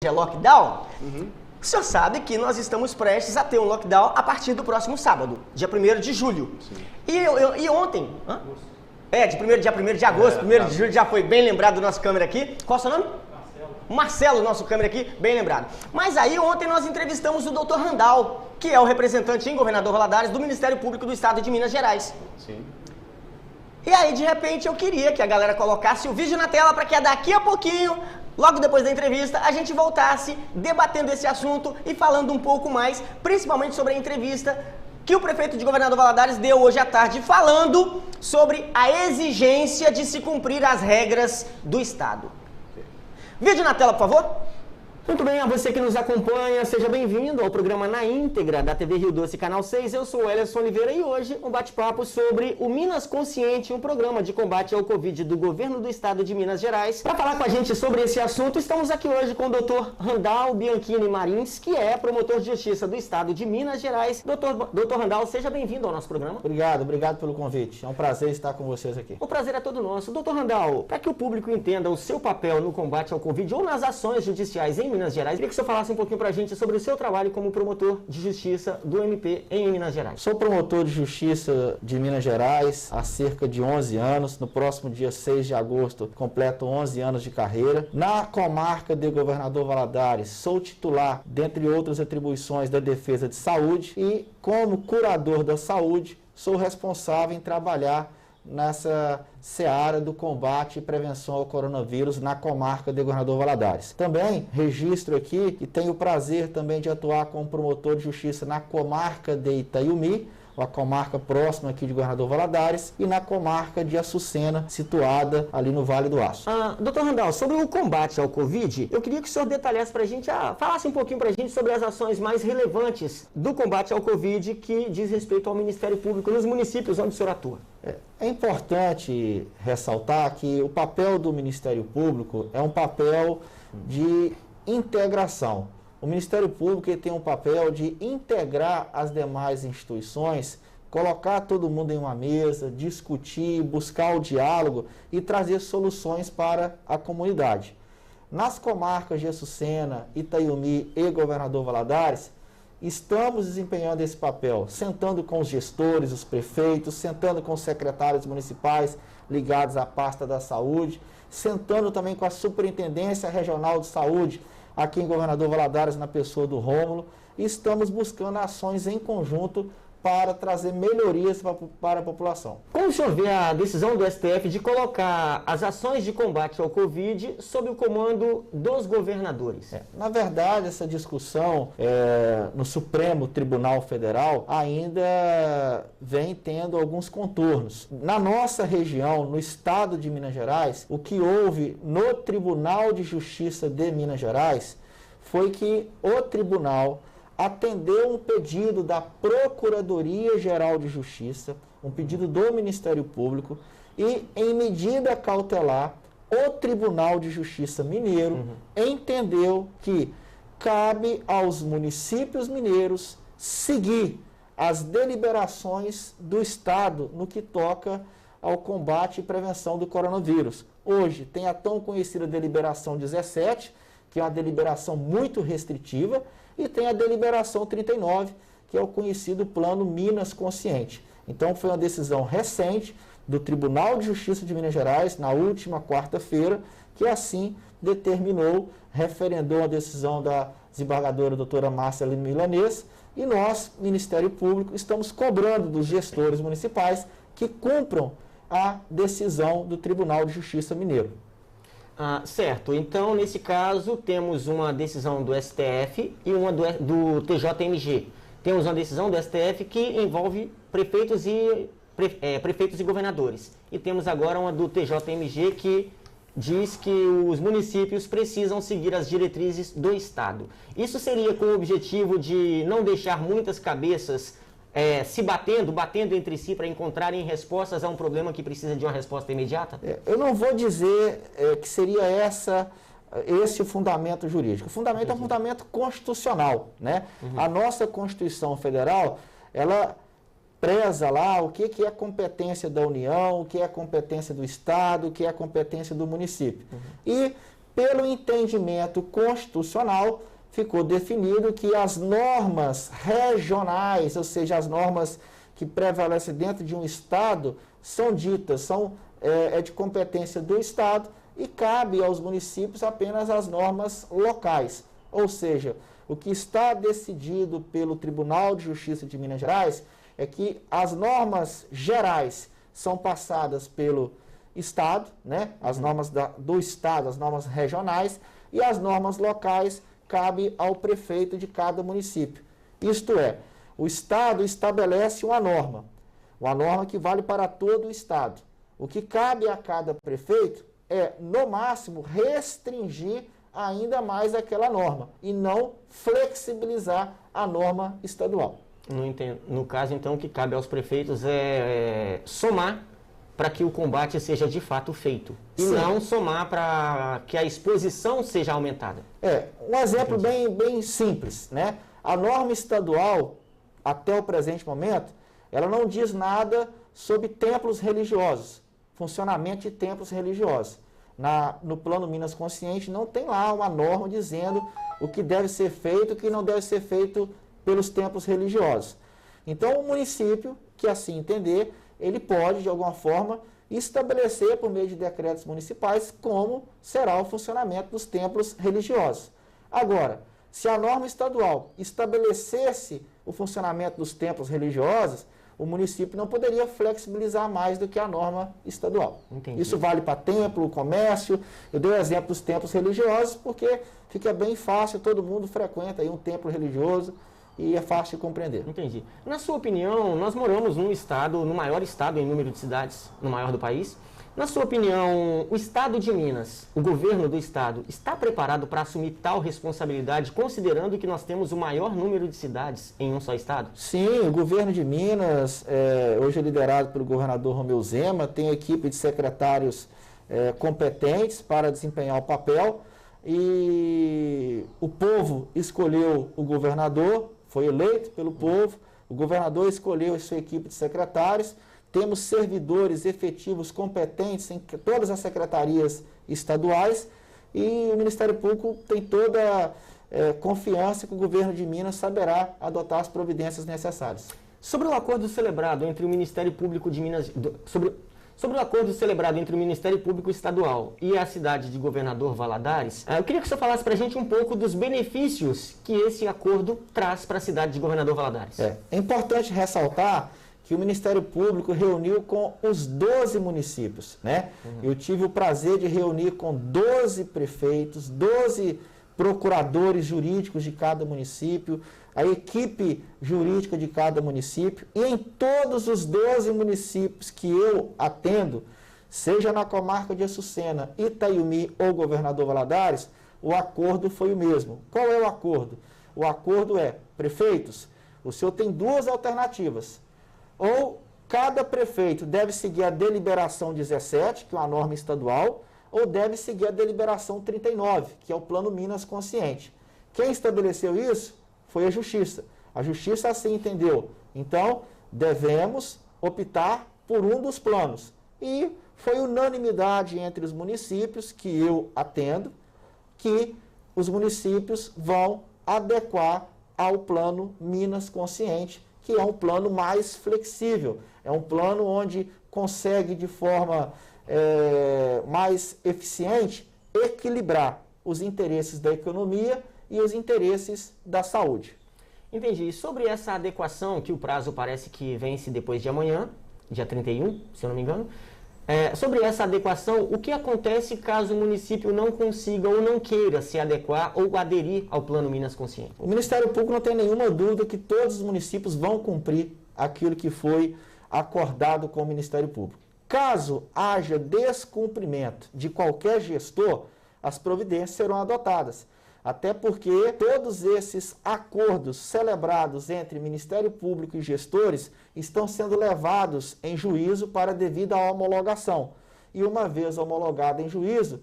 é lockdown, o senhor sabe que nós estamos prestes a ter um lockdown a partir do próximo sábado, dia 1º de julho. Sim. E ontem... dia 1º de agosto, 1º de julho, já foi bem lembrado do nosso câmera aqui. Qual é o seu nome? Marcelo, nosso câmera aqui, bem lembrado. Mas aí ontem nós entrevistamos o Dr. Randall, que é o representante em Governador Valadares do Ministério Público do Estado de Minas Gerais. Sim. E aí, de repente, eu queria que a galera colocasse o vídeo na tela para que daqui a pouquinho, logo depois da entrevista, a gente voltasse debatendo esse assunto e falando um pouco mais, principalmente sobre a entrevista que o prefeito de Governador Valadares deu hoje à tarde, falando sobre a exigência de se cumprir as regras do Estado. Vídeo na tela, por favor. Muito bem, a você que nos acompanha, seja bem-vindo ao programa Na Íntegra da TV Rio Doce, Canal 6. Eu sou o Elerson Oliveira e hoje um bate-papo sobre o Minas Consciente, um programa de combate ao Covid do Governo do Estado de Minas Gerais. Para falar com a gente sobre esse assunto, estamos aqui hoje com o Dr. Randall Bianchini Marins, que é promotor de justiça do Estado de Minas Gerais. Dr. Randall, seja bem-vindo ao nosso programa. Obrigado pelo convite. É um prazer estar com vocês aqui. O prazer é todo nosso. Dr. Randall, para que o público entenda o seu papel no combate ao Covid ou nas ações judiciais em Minas Gerais, queria que o senhor falasse um pouquinho pra gente sobre o seu trabalho como promotor de justiça do MP em Minas Gerais. Sou promotor de justiça de Minas Gerais há cerca de 11 anos. No próximo dia 6 de agosto, completo 11 anos de carreira. Na comarca de Governador Valadares, sou titular, dentre outras atribuições, da Defesa de Saúde e, como curador da saúde, sou responsável em trabalhar nessa seara do combate e prevenção ao coronavírus na comarca de Governador Valadares. Também registro aqui e tenho o prazer também de atuar como promotor de justiça na comarca de Itaiumi, a comarca próxima aqui de Governador Valadares, e na comarca de Açucena, situada ali no Vale do Aço. Dr. Randall, sobre o combate ao Covid, eu queria que o senhor detalhasse para a gente, falasse um pouquinho para a gente sobre as ações mais relevantes do combate ao Covid que diz respeito ao Ministério Público nos municípios onde o senhor atua. É importante ressaltar que o papel do Ministério Público é um papel de integração. O Ministério Público tem um papel de integrar as demais instituições, colocar todo mundo em uma mesa, discutir, buscar o diálogo e trazer soluções para a comunidade. Nas comarcas de Açucena, Itaiumi e Governador Valadares, estamos desempenhando esse papel, sentando com os gestores, os prefeitos, sentando com os secretários municipais ligados à pasta da saúde, sentando também com a Superintendência Regional de Saúde, aqui em Governador Valadares, na pessoa do Rômulo, e estamos buscando ações em conjunto para trazer melhorias para a população. Como o senhor vê a decisão do STF de colocar as ações de combate ao Covid sob o comando dos governadores? Na verdade, essa discussão no Supremo Tribunal Federal ainda vem tendo alguns contornos. Na nossa região, no estado de Minas Gerais, o que houve no Tribunal de Justiça de Minas Gerais foi que o tribunal atendeu um pedido da Procuradoria-Geral de Justiça, um pedido do Ministério Público, e, em medida cautelar, o Tribunal de Justiça Mineiro entendeu que cabe aos municípios mineiros seguir as deliberações do Estado no que toca ao combate e prevenção do coronavírus. Hoje tem a tão conhecida deliberação 17, que é uma deliberação muito restritiva, e tem a deliberação 39, que é o conhecido Plano Minas Consciente. Então, foi uma decisão recente do Tribunal de Justiça de Minas Gerais, na última quarta-feira, que assim determinou, referendou a decisão da desembargadora doutora Márcia Milanês, e nós, Ministério Público, estamos cobrando dos gestores municipais que cumpram a decisão do Tribunal de Justiça Mineiro. Certo, então nesse caso temos uma decisão do STF e uma do TJMG. Temos uma decisão do STF que envolve prefeitos e governadores. E temos agora uma do TJMG que diz que os municípios precisam seguir as diretrizes do Estado. Isso seria com o objetivo de não deixar muitas cabeças se batendo entre si para encontrarem respostas a um problema que precisa de uma resposta imediata? Eu não vou dizer que seria esse o fundamento jurídico. O fundamento é um fundamento constitucional, né? A nossa Constituição Federal, ela preza lá o que é competência da União, o que é competência do Estado, o que é competência do município. E, pelo entendimento constitucional, ficou definido que as normas regionais, ou seja, as normas que prevalecem dentro de um Estado, são ditas, é de competência do Estado e cabe aos municípios apenas as normas locais. Ou seja, o que está decidido pelo Tribunal de Justiça de Minas Gerais é que as normas gerais são passadas pelo Estado, né? As normas do Estado, as normas regionais, e as normas locais cabe ao prefeito de cada município. Isto é, o Estado estabelece uma norma que vale para todo o Estado. O que cabe a cada prefeito é, no máximo, restringir ainda mais aquela norma e não flexibilizar a norma estadual. No caso, então, o que cabe aos prefeitos é somar para que o combate seja de fato feito. E Sim. não somar para que a exposição seja aumentada. Um exemplo bem simples, né? A norma estadual, até o presente momento, ela não diz nada sobre templos religiosos, funcionamento de templos religiosos. No Plano Minas Consciente não tem lá uma norma dizendo o que deve ser feito e o que não deve ser feito pelos templos religiosos. Então, o município, que assim entender, ele pode, de alguma forma, estabelecer, por meio de decretos municipais, como será o funcionamento dos templos religiosos. Agora, se a norma estadual estabelecesse o funcionamento dos templos religiosos, o município não poderia flexibilizar mais do que a norma estadual. Entendi. Isso vale para templo, comércio. Eu dei o exemplo dos templos religiosos porque fica bem fácil, todo mundo frequenta aí um templo religioso e é fácil de compreender. Entendi. Na sua opinião, nós moramos num estado, no maior estado em número de cidades, no maior do país. Na sua opinião, o estado de Minas, o governo do estado, está preparado para assumir tal responsabilidade, considerando que nós temos o maior número de cidades em um só estado? Sim, o governo de Minas, hoje é liderado pelo governador Romeu Zema, tem equipe de secretários competentes para desempenhar o papel e o povo escolheu o governador, foi eleito pelo povo, o governador escolheu a sua equipe de secretários. Temos servidores efetivos competentes em todas as secretarias estaduais e o Ministério Público tem toda confiança que o governo de Minas saberá adotar as providências necessárias. Sobre o acordo celebrado entre o Ministério Público de Minas... Sobre o acordo celebrado entre o Ministério Público Estadual e a cidade de Governador Valadares, eu queria que o senhor falasse para a gente um pouco dos benefícios que esse acordo traz para a cidade de Governador Valadares. É importante ressaltar que o Ministério Público reuniu com os 12 municípios, né? Eu tive o prazer de reunir com 12 prefeitos, 12 procuradores jurídicos de cada município, a equipe jurídica de cada município, e em todos os 12 municípios que eu atendo, seja na comarca de Açucena, Itaiumi ou Governador Valadares, o acordo foi o mesmo. Qual é o acordo? O acordo é, prefeitos, o senhor tem duas alternativas. Ou cada prefeito deve seguir a deliberação 17, que é uma norma estadual, ou deve seguir a deliberação 39, que é o Plano Minas Consciente. Quem estabeleceu isso foi a Justiça. A Justiça assim entendeu. Então, devemos optar por um dos planos. E foi unanimidade entre os municípios que eu atendo, que os municípios vão adequar ao Plano Minas Consciente, que é um plano mais flexível, é um plano onde consegue de forma mais eficiente equilibrar os interesses da economia e os interesses da saúde. Entendi. Sobre essa adequação, que o prazo parece que vence depois de amanhã, dia 31, se eu não me engano, sobre essa adequação, o que acontece caso o município não consiga ou não queira se adequar ou aderir ao Plano Minas Consciente? O Ministério Público não tem nenhuma dúvida que todos os municípios vão cumprir aquilo que foi acordado com o Ministério Público. Caso haja descumprimento de qualquer gestor, as providências serão adotadas. Até porque todos esses acordos celebrados entre Ministério Público e gestores estão sendo levados em juízo para devida homologação. E uma vez homologado em juízo,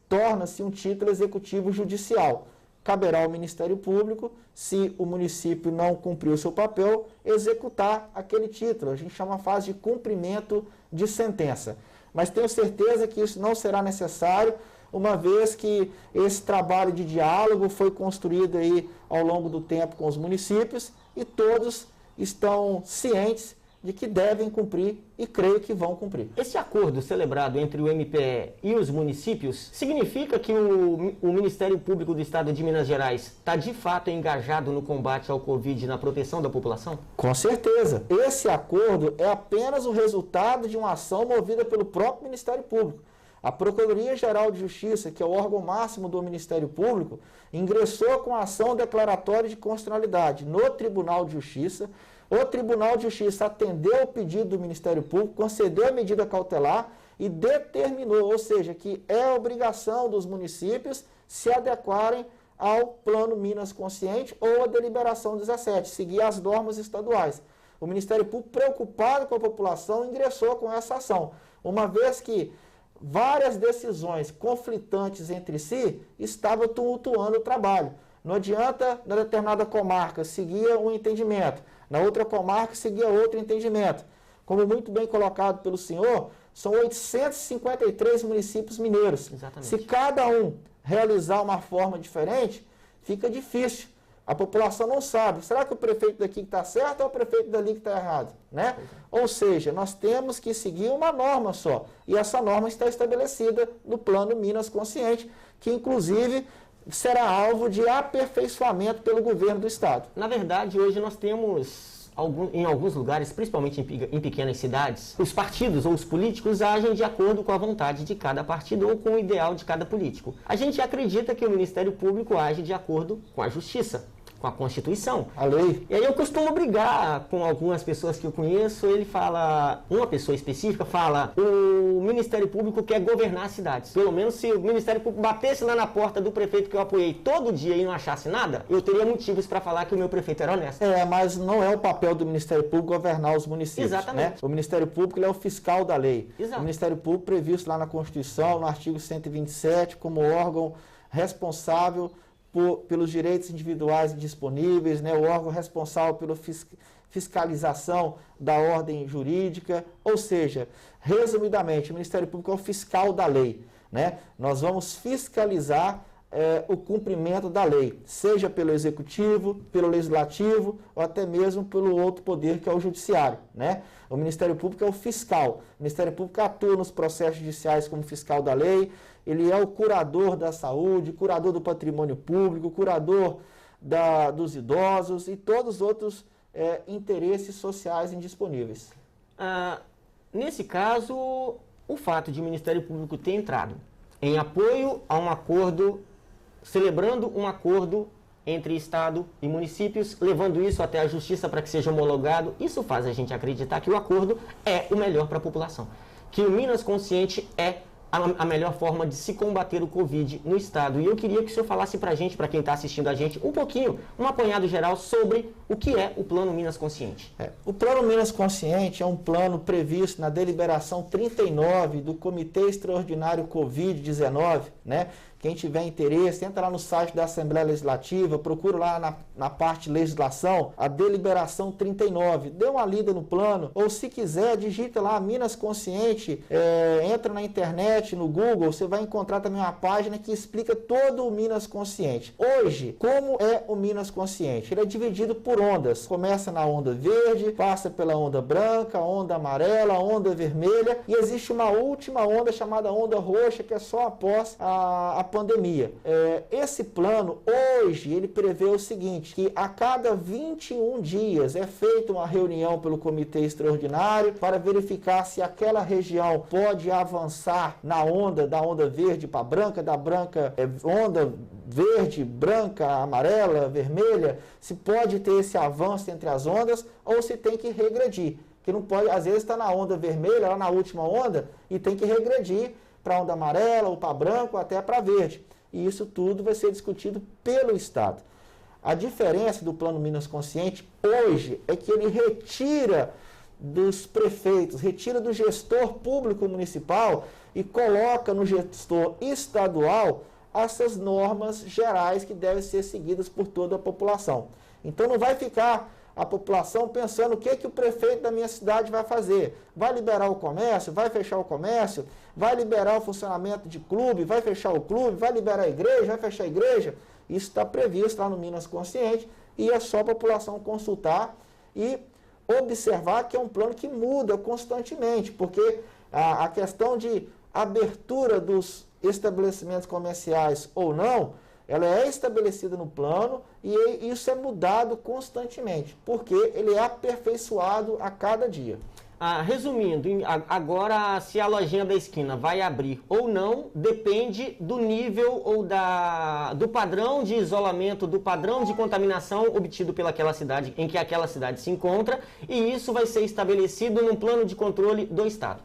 torna-se um título executivo judicial. Caberá ao Ministério Público, se o município não cumpriu o seu papel, executar aquele título. A gente chama a fase de cumprimento de sentença. Mas tenho certeza que isso não será necessário. uma vez que esse trabalho de diálogo foi construído aí ao longo do tempo com os municípios e todos estão cientes de que devem cumprir e creio que vão cumprir. Esse acordo celebrado entre o MPE e os municípios significa que o Ministério Público do Estado de Minas Gerais está de fato engajado no combate ao Covid e na proteção da população? Com certeza. Esse acordo é apenas o resultado de uma ação movida pelo próprio Ministério Público. A Procuradoria-Geral de Justiça, que é o órgão máximo do Ministério Público, ingressou com a ação declaratória de constitucionalidade no Tribunal de Justiça. O Tribunal de Justiça atendeu o pedido do Ministério Público, concedeu a medida cautelar e determinou, ou seja, que é obrigação dos municípios se adequarem ao Plano Minas Consciente ou à deliberação 17, seguir as normas estaduais. O Ministério Público, preocupado com a população, ingressou com essa ação, uma vez que várias decisões conflitantes entre si estavam tumultuando o trabalho. Não adianta, na determinada comarca, seguir um entendimento, na outra comarca, seguir outro entendimento. Como muito bem colocado pelo senhor, são 853 municípios mineiros. Exatamente. Se cada um realizar uma forma diferente, fica difícil. A população não sabe, será que o prefeito daqui está certo ou o prefeito dali que está errado? Né? Ou seja, nós temos que seguir uma norma só. E essa norma está estabelecida no Plano Minas Consciente, que inclusive será alvo de aperfeiçoamento pelo governo do Estado. Na verdade, hoje nós temos, em alguns lugares, principalmente em pequenas cidades, os partidos ou os políticos agem de acordo com a vontade de cada partido ou com o ideal de cada político. A gente acredita que o Ministério Público age de acordo com a justiça, com a Constituição. A lei. E aí eu costumo brigar com algumas pessoas que eu conheço, uma pessoa específica fala, o Ministério Público quer governar as cidades. Pelo menos se o Ministério Público batesse lá na porta do prefeito que eu apoiei todo dia e não achasse nada, eu teria motivos para falar que o meu prefeito era honesto. Mas não é o papel do Ministério Público governar os municípios. Exatamente. Né? O Ministério Público ele é o fiscal da lei. Exato. O Ministério Público previsto lá na Constituição, no artigo 127, como órgão responsável pelos direitos individuais disponíveis, né, o órgão responsável pela fiscalização da ordem jurídica, ou seja, resumidamente, o Ministério Público é o fiscal da lei. Né? Nós vamos fiscalizar o cumprimento da lei, seja pelo Executivo, pelo Legislativo, ou até mesmo pelo outro poder que é o Judiciário. Né? O Ministério Público é o fiscal. O Ministério Público atua nos processos judiciais como fiscal da lei, ele é o curador da saúde, curador do patrimônio público, curador dos idosos e todos os outros interesses sociais indisponíveis. Nesse caso, o fato de o Ministério Público ter entrado em apoio a um acordo, celebrando um acordo entre Estado e municípios, levando isso até a Justiça para que seja homologado, isso faz a gente acreditar que o acordo é o melhor para a população. Que o Minas Consciente é a melhor forma de se combater o Covid no Estado. E eu queria que o senhor falasse para a gente, para quem está assistindo a gente, um pouquinho, um apanhado geral sobre o que é o Plano Minas Consciente. O Plano Minas Consciente é um plano previsto na deliberação 39 do Comitê Extraordinário Covid-19, né? Quem tiver interesse, entra lá no site da Assembleia Legislativa, procura lá na parte legislação, a deliberação 39, dê uma lida no plano, ou se quiser, digita lá Minas Consciente, entra na internet, no Google, você vai encontrar também uma página que explica todo o Minas Consciente. Hoje, como é o Minas Consciente? Ele é dividido por ondas, começa na onda verde, passa pela onda branca, onda amarela, onda vermelha, e existe uma última onda chamada onda roxa, que é só após a pandemia. Esse plano, hoje, ele prevê o seguinte, que a cada 21 dias é feita uma reunião pelo Comitê Extraordinário para verificar se aquela região pode avançar na onda, da onda verde para branca, da branca, onda verde, branca, amarela, vermelha, se pode ter esse avanço entre as ondas ou se tem que regredir. Que não pode, às vezes está na onda vermelha, lá na última onda, e tem que regredir para a onda amarela, ou para branco, ou até para verde. E isso tudo vai ser discutido pelo Estado. A diferença do Plano Minas Consciente hoje é que ele retira dos prefeitos, retira do gestor público municipal e coloca no gestor estadual essas normas gerais que devem ser seguidas por toda a população. Então não vai ficar a população pensando o que o prefeito da minha cidade vai fazer. Vai liberar o comércio? Vai fechar o comércio? Vai liberar o funcionamento de clube? Vai fechar o clube? Vai liberar a igreja? Vai fechar a igreja? Isso está previsto lá no Minas Consciente e é só a população consultar e observar que é um plano que muda constantemente, porque a questão de abertura dos estabelecimentos comerciais ou não, ela é estabelecida no plano e isso é mudado constantemente, porque ele é aperfeiçoado a cada dia. Resumindo, agora se a lojinha da esquina vai abrir ou não, depende do nível ou do padrão de isolamento, do padrão de contaminação obtido pelaquela cidade em que aquela cidade se encontra, e isso vai ser estabelecido num plano de controle do Estado.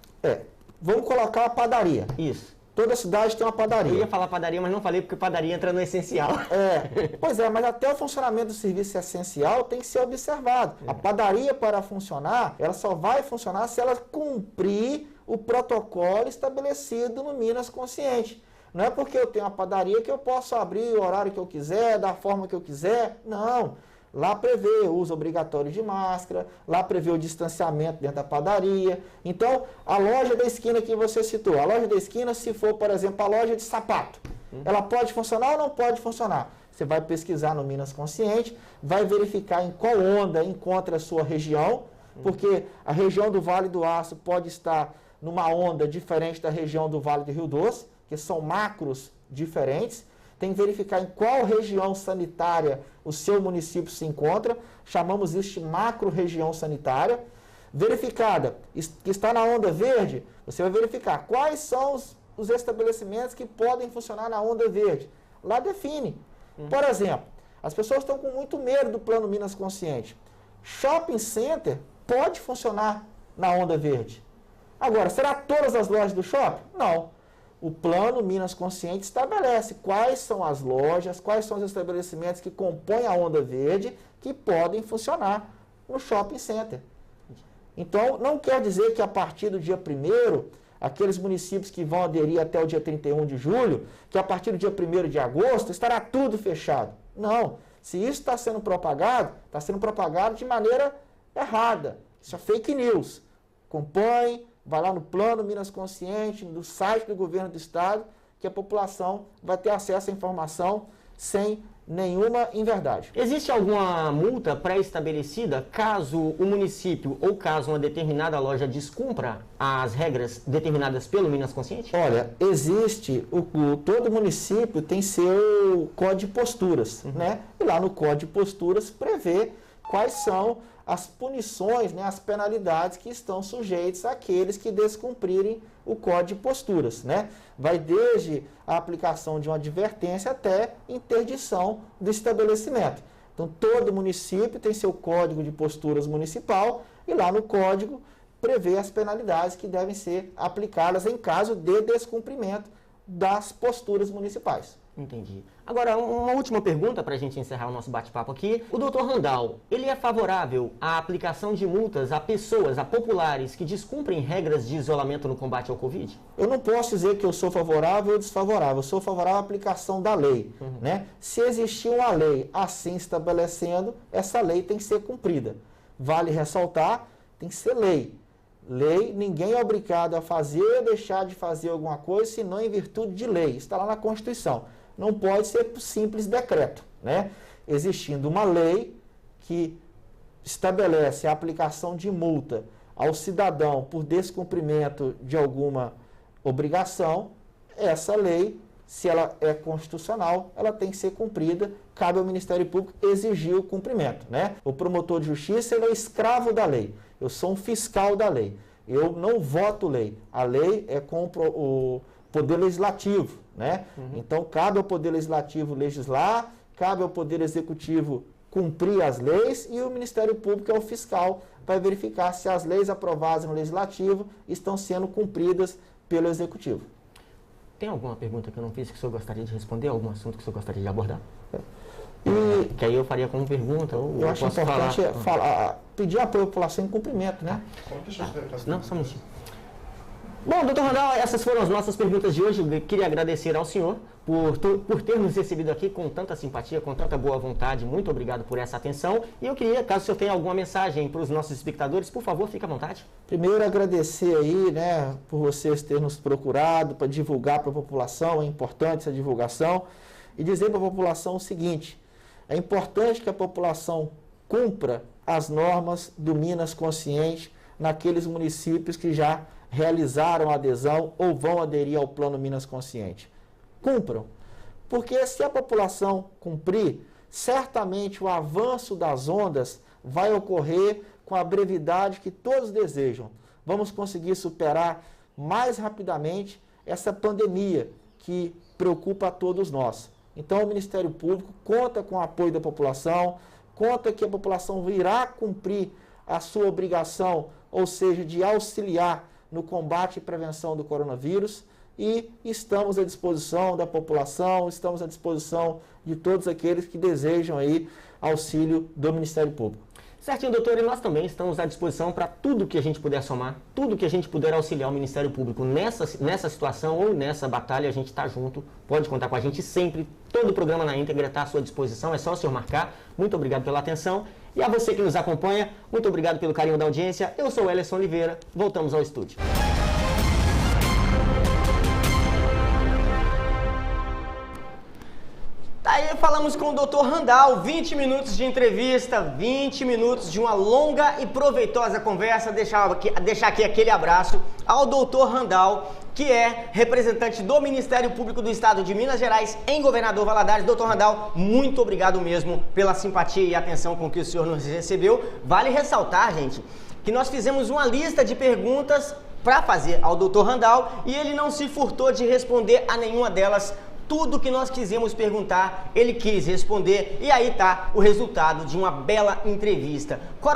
Vamos colocar a padaria. Isso. Toda cidade tem uma padaria. Eu ia falar padaria, mas não falei porque padaria entra no essencial. Pois é, mas até o funcionamento do serviço essencial tem que ser observado. A padaria, para funcionar, ela só vai funcionar se ela cumprir o protocolo estabelecido no Minas Consciente. Não é porque eu tenho uma padaria que eu posso abrir o horário que eu quiser, da forma que eu quiser. Não. Lá prevê o uso obrigatório de máscara, lá prevê o distanciamento dentro da padaria. Então, a loja da esquina que você citou, a loja da esquina, se for, por exemplo, a loja de sapato, ela pode funcionar ou não pode funcionar? Você vai pesquisar no Minas Consciente, vai verificar em qual onda encontra a sua região, porque a região do Vale do Aço pode estar numa onda diferente da região do Vale do Rio Doce, que são macros diferentes. Tem que verificar em qual região sanitária o seu município se encontra, chamamos isso de macro-região sanitária. Verificada, que está na onda verde, você vai verificar quais são os estabelecimentos que podem funcionar na onda verde. Lá define. Por exemplo, as pessoas estão com muito medo do Plano Minas Consciente. Shopping center pode funcionar na onda verde. Agora, será todas as lojas do shopping? Não. O Plano Minas Consciente estabelece quais são as lojas, quais são os estabelecimentos que compõem a onda verde que podem funcionar no shopping center. Então, não quer dizer que a partir do dia 1º, aqueles municípios que vão aderir até o dia 31 de julho, que a partir do dia 1º de agosto estará tudo fechado. Não. Se isso está sendo propagado de maneira errada. Isso é fake news. Acompanhe. Vai lá no Plano Minas Consciente, no site do governo do estado, que a população vai ter acesso à informação sem nenhuma inverdade. Existe alguma multa pré-estabelecida caso o município ou caso uma determinada loja descumpra as regras determinadas pelo Minas Consciente? Olha, existe, todo município tem seu código de posturas, né? E lá no código de posturas prevê quais são as punições, né, as penalidades que estão sujeitas àqueles que descumprirem o código de posturas, né? Vai desde a aplicação de uma advertência até interdição do estabelecimento. Então, todo município tem seu código de posturas municipal e lá no código prevê as penalidades que devem ser aplicadas em caso de descumprimento das posturas municipais. Entendi. Agora, uma última pergunta para a gente encerrar o nosso bate-papo aqui. O Dr. Randall, ele é favorável à aplicação de multas a pessoas, a populares, que descumprem regras de isolamento no combate ao Covid? Eu não posso dizer que eu sou favorável ou desfavorável. Eu sou favorável à aplicação da lei. Né? Se existir uma lei assim estabelecendo, essa lei tem que ser cumprida. Vale ressaltar, tem que ser lei. Lei, ninguém é obrigado a fazer ou deixar de fazer alguma coisa, senão em virtude de lei. Está lá na Constituição. Não pode ser por simples decreto, né? Existindo uma lei que estabelece a aplicação de multa ao cidadão por descumprimento de alguma obrigação, essa lei, se ela é constitucional, ela tem que ser cumprida, cabe ao Ministério Público exigir o cumprimento, né? O promotor de justiça, ele é escravo da lei. Eu sou um fiscal da lei. Eu não voto lei. A lei é com o Poder Legislativo, né? Então, cabe ao Poder Legislativo legislar, cabe ao Poder Executivo cumprir as leis e o Ministério Público é o fiscal para verificar se as leis aprovadas no Legislativo estão sendo cumpridas pelo Executivo. Tem alguma pergunta que eu não fiz que o senhor gostaria de responder? Algum assunto que o senhor gostaria de abordar? Que aí eu faria como pergunta. Ou eu acho importante pedir apoio à população em cumprimento, né? Não, só um minutinho. Bom, doutor Randal, essas foram as nossas perguntas de hoje. Eu queria agradecer ao senhor por ter nos recebido aqui com tanta simpatia, com tanta boa vontade. Muito obrigado por essa atenção. E eu queria, caso o senhor tenha alguma mensagem para os nossos espectadores, por favor, fique à vontade. Primeiro, agradecer aí, né, por vocês terem nos procurado para divulgar para a população, é importante essa divulgação, e dizer para a população o seguinte: é importante que a população cumpra as normas do Minas Consciente naqueles municípios que já realizaram a adesão ou vão aderir ao Plano Minas Consciente. Cumpram, porque se a população cumprir, certamente o avanço das ondas vai ocorrer com a brevidade que todos desejam. Vamos conseguir superar mais rapidamente essa pandemia que preocupa a todos nós. Então o Ministério Público conta com o apoio da população, conta que a população irá cumprir a sua obrigação, ou seja, de auxiliar no combate e prevenção do coronavírus, e estamos à disposição da população, estamos à disposição de todos aqueles que desejam aí auxílio do Ministério Público. Certinho, doutor, e nós também estamos à disposição para tudo que a gente puder somar, tudo que a gente puder auxiliar o Ministério Público nessa situação ou nessa batalha, a gente está junto, pode contar com a gente sempre, todo o programa na íntegra está à sua disposição, é só o senhor marcar. Muito obrigado pela atenção, e a você que nos acompanha, muito obrigado pelo carinho da audiência. Eu sou o Ellerson Oliveira, voltamos ao estúdio. Aí falamos com o Dr. Randal, 20 minutos de entrevista, 20 minutos de uma longa e proveitosa conversa. Deixar aqui aquele abraço ao Dr. Randal, que é representante do Ministério Público do Estado de Minas Gerais em Governador Valadares. Dr. Randal, muito obrigado mesmo pela simpatia e atenção com que o senhor nos recebeu. Vale ressaltar, gente, que nós fizemos uma lista de perguntas para fazer ao Dr. Randal e ele não se furtou de responder a nenhuma delas. Tudo que nós quisemos perguntar, ele quis responder, e aí tá o resultado de uma bela entrevista.